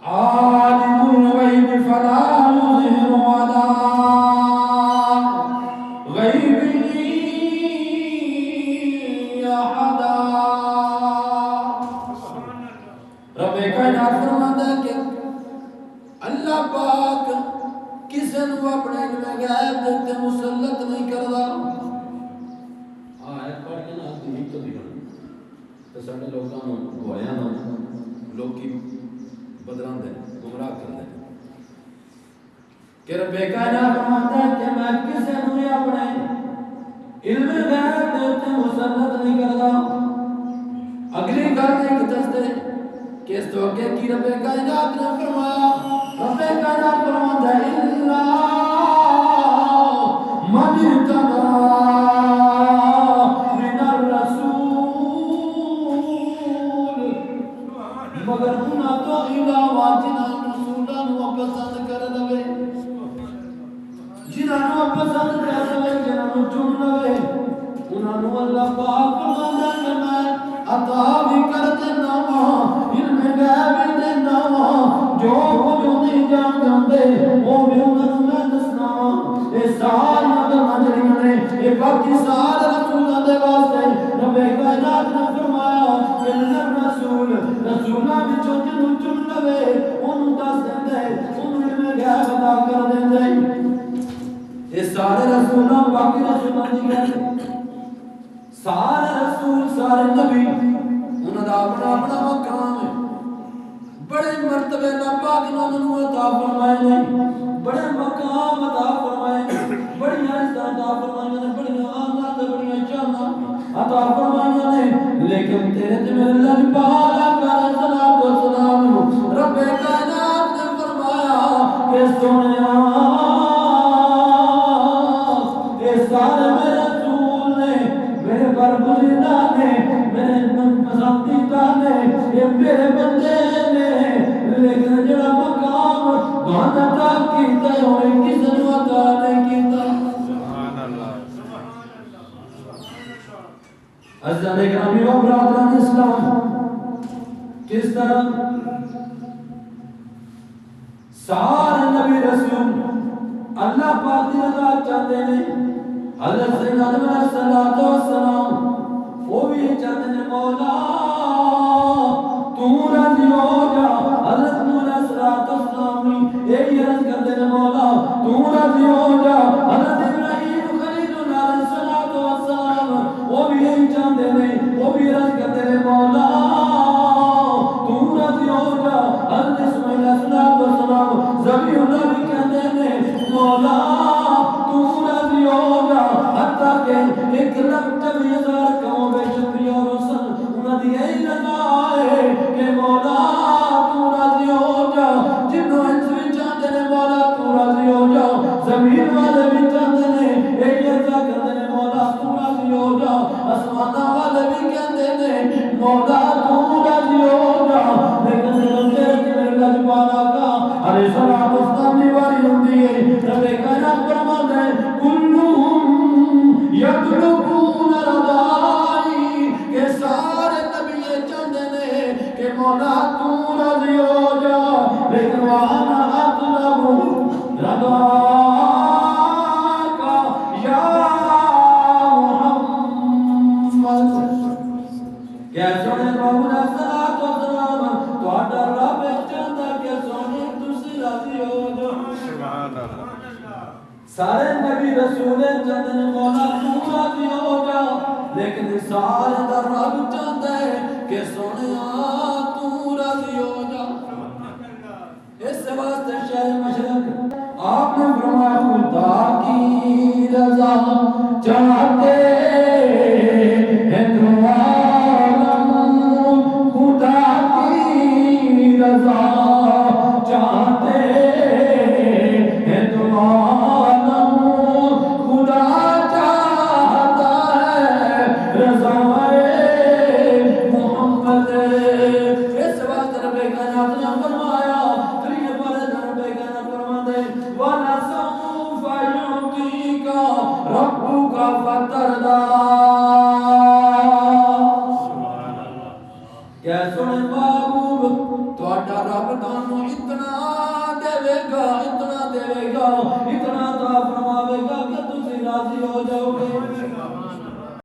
عالم الغیب فلا یظہر علی غیبہ احدا۔ رب کائنات فرماتا ہے کہ اللہ پاک کسی نو اپنے علم غیب تے مسلط نہیں کردا۔ آیت پڑھ کے نا تھی تو دیکھنا تے ساڈے لوکاں نوں گویا نا لوکی بدلاں دے گمراہ کر دے کہ رب کائنات فرماتا ہے کہ میں کسی نو اپنے علم غیب تے مسلط نہیں کردا۔ اگلی گل ایک دستے کہ اس تو آگے کی رب کائنات نے فرمایا، رب کائنات فرماتا ہے الا من ارتضی من الرسول، مگر انہاں تو علاوہ جنہاں رسولاں نو پسند کر لوے، جنہاں نو پسند کر لوے، جنہاں نو چن لوے، انہاں نو اللہ پاک فرماتا ہے کہ میں عطا بھی کر دینا وا، علم غیب دینا وا، جو کچھ نہیں جان جاندے وہ بھی انہاں نوں میں دسنا وا۔ اے ساری گلاں جڑیاں نے اے باقی سارے رسولاں دے واسطے رب کائنات نے فرمایا کہ رسول رسولاں وچوں جنوں چن لوے اونوں دس دیندے، اونوں علم غیب عطا کر دیندے۔ اے سارے رسولاں باقی رسولاں دی گل، سارے رسول سارے نبی انہاں دا اپنا اپنا مقام ہے، بڑے مرتبے اللہ پاک نے انہاں نوں عطا فرمائے نے، بڑے مقام عطا فرمائے نے، بڑی عزت عطا فرمائے نے، بڑی آمد بڑی شاناں عطا فرمائے نے، لیکن تیرے تے میرے اللہ پاک علیہ الصلوۃ والسلام رب کائنات نے فرمایا کہ سونیا اے سارے میرے رسول نے، میرے برگزیدہ نے، میرے پسندیدہ نے، یہ میرے بندے نے، لیکن جڑا مقام تہاڈا عطا کیتا ہے ہوئے کسی نوں عطا نہیں کیتا۔ سبحان اللہ۔ عزیزان گرامی و برادران اسلام، کس طرح سارے نبی رسول اللہ پاک دی رضا چاہتے ہیں۔ حضرت سیدنا آدم علیہ السلام وہ بھی چاہتے ہیں مولا تو راضی ہو جا، حضرت نوح علیہ السلام یہی عرض کرتے ہیں مولا تو راضی ہو جا، حضرت ابراہیم خلیل اللہ علیہ السلام وہ بھی یہی چاہتے ہیں، وہ بھی عرض کرتے ہیں مولا تو راضی ہو جا، حضرت اسماعیل علیہ السلام ذبیح اللہ بھی کہتے ہیں مولا تو راضی ہو جا، حتیٰ کہ 1,24,000 قوم بے شماری اور رسل انہاں دی یہی رضا ہے کہ مولا تو راضی ہو جا۔ جنوں انس بھی چاہتے ہیں مولا تو راضی ہو جا، زمین والے بھی چاہتے ہیں یہی عرضہ کرتے ہیں مولا تو راضی ہو جا، آسماناں والے بھی کہتے ہیں مولا تو راضی ہو جا، لیکن تیرے میرے لجپالا کا علیہ السلام دی واری ہوندی ہے، رب کائنات فرماتا ہے کلہم یطلبون رضائی، کہ سارے نبی یہ چاہتے ہیں کہ مولا تو راضی ہو جا، لیکن وانا اطلب رضاک یا محمد، کہ سونے بابو علیہ السلام تہاڈا رب چاہتا کہ سونے تسی راضی ہو جا۔ سبحان اللہ۔ سارے نبی رسول چاہتے ہیں مولا تو راضی ہو جا، لیکن سارے دا رب چاہتا ہے کہ سونیا تو راضی ہو جا۔ اس واسطے شہر مشرق آپ نے فرمایا خدا کی رضا چاہتے ہیں تو عالم، خدا کی رضا چاہتے ہیں تو عالم، خدا چاہتا ہے رضا محمد۔ اس واسطے رب کائنات نے فرمایا تیرے بارے رب کائنات فرماتے وَلَسَوْفَ يُعْطِيكَ رَبُّكَ فَتَرْضَىٰ، کہ سن محبوب تہاڈا رب تانوں اتنا دے گا اتنا عطا فرماوے گا کہ تسی راضی ہو جاؤ گے